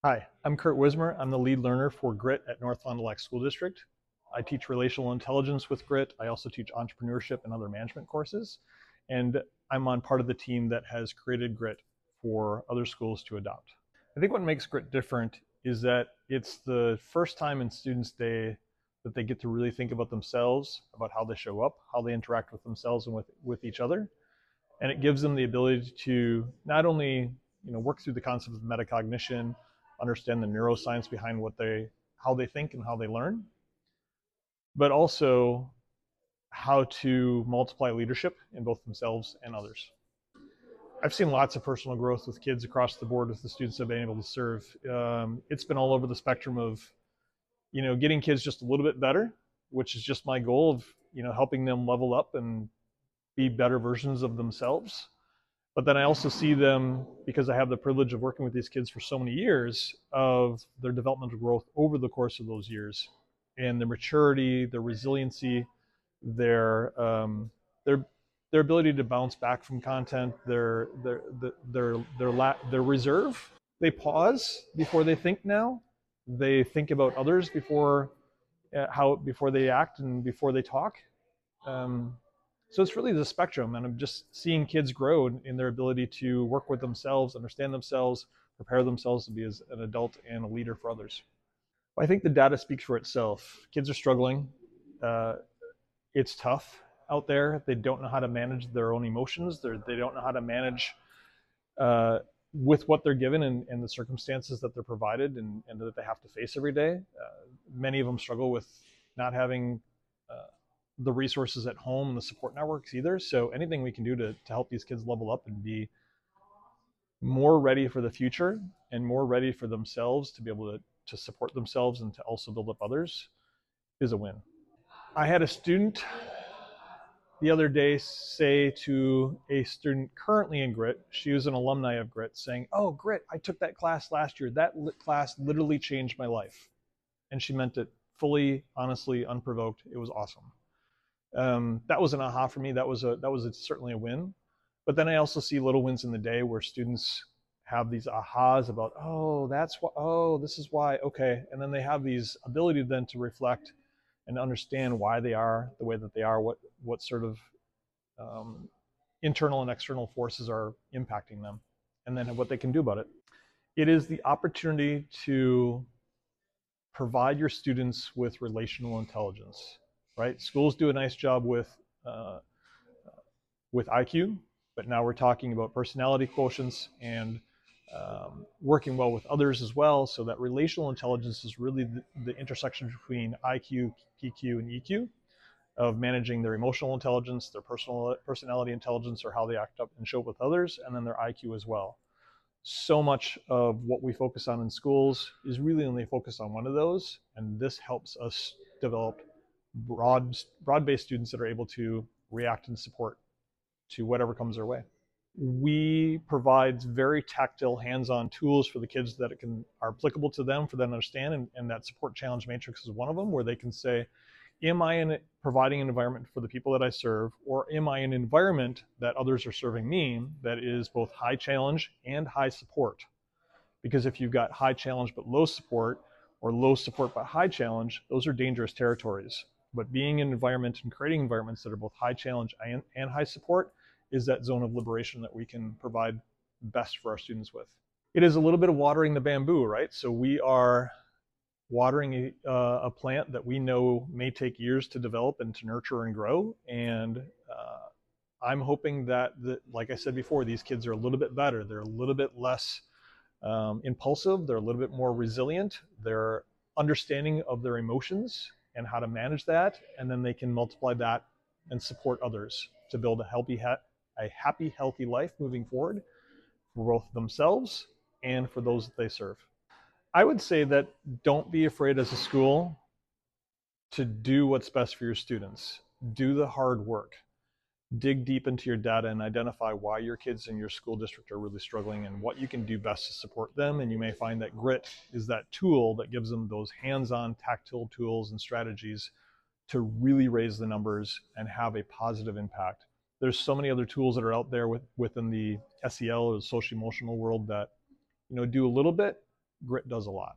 Hi, I'm Kurt Wismer. I'm the lead learner for GRiT at North Fond du Lac School District. I teach relational intelligence with GRiT. I also teach entrepreneurship and other management courses. And I'm on part of the team that has created GRiT for other schools to adopt. I think what makes GRiT different is that it's the first time in Students' Day that they get to really think about themselves, about how they show up, how they interact with themselves and with each other. And it gives them the ability to not only work through the concepts of metacognition, understand the neuroscience behind how they think and how they learn, but also how to multiply leadership in both themselves and others. I've seen lots of personal growth with kids across the board with the students I've been able to serve. It's been all over the spectrum of getting kids just a little bit better, which is just my goal of helping them level up and be better versions of themselves. But then I also see them, because I have the privilege of working with these kids for so many years, of their developmental growth over the course of those years, and their maturity, their resiliency, their their their ability to bounce back from content, their reserve. They pause before they think now. They think about others before they act and before they talk. Um, so it's really the spectrum, and I'm just seeing kids grow in their ability to work with themselves, understand themselves, prepare themselves to be as an adult and a leader for others. I think the data speaks for itself. Kids are struggling. Uh, it's tough out there. They don't know how to manage their own emotions. They don't know how to manage uh, with what they're given and the circumstances that they're provided and that they have to face every day. Many of them struggle with not having the resources at home and the support networks either. So anything we can do to help these kids level up and be more ready for the future and more ready for themselves to be able to support themselves and to also build up others is a win. I had a student the other day say to a student currently in GRiT, she was an alumni of GRiT, saying, "Oh, GRiT, I took that class last year. That class literally changed my life." And she meant it fully, honestly, unprovoked. It was awesome. That was an aha for me. Certainly a win. But then I also see little wins in the day where students have these ahas about, oh, that's what, oh, this is why, okay. And then they have these ability then to reflect and understand why they are the way that they are, what sort of um, internal and external forces are impacting them, and then what they can do about it. It is the opportunity to provide your students with relational intelligence, right? Schools do a nice job uh, with IQ, but now we're talking about personality quotients and working well with others as well. So that relational intelligence is really the intersection between IQ, PQ, and EQ of managing their emotional intelligence, their personality intelligence, or how they act up and show up with others, and then their IQ as well. So much of what we focus on in schools is really only focused on one of those, and this helps us develop broad-based students that are able to react and support to whatever comes their way. We provide very tactile, hands-on tools for the kids that are applicable to them for them to understand, and that support challenge matrix is one of them, where they can say, am I providing an environment for the people that I serve, or am I in an environment that others are serving me that is both high challenge and high support? Because if you've got high challenge but low support, or low support but high challenge, those are dangerous territories. But being in an environment and creating environments that are both high challenge and high support is that zone of liberation that we can provide best for our students with. It is a little bit of watering the bamboo, right? So we are watering a plant that we know may take years to develop and to nurture and grow. And I'm hoping that, like I said before, these kids are a little bit better. They're a little bit less impulsive. They're a little bit more resilient. They're understanding of their emotions and how to manage that. And then they can multiply that and support others to build a happy, healthy life moving forward for both themselves and for those that they serve. I would say that don't be afraid as a school to do what's best for your students. Do the hard work. Dig deep into your data and identify why your kids in your school district are really struggling and what you can do best to support them. And you may find that GRiT is that tool that gives them those hands-on tactile tools and strategies to really raise the numbers and have a positive impact. There's so many other tools that are out there within the SEL or the social emotional world that do a little bit, GRiT does a lot.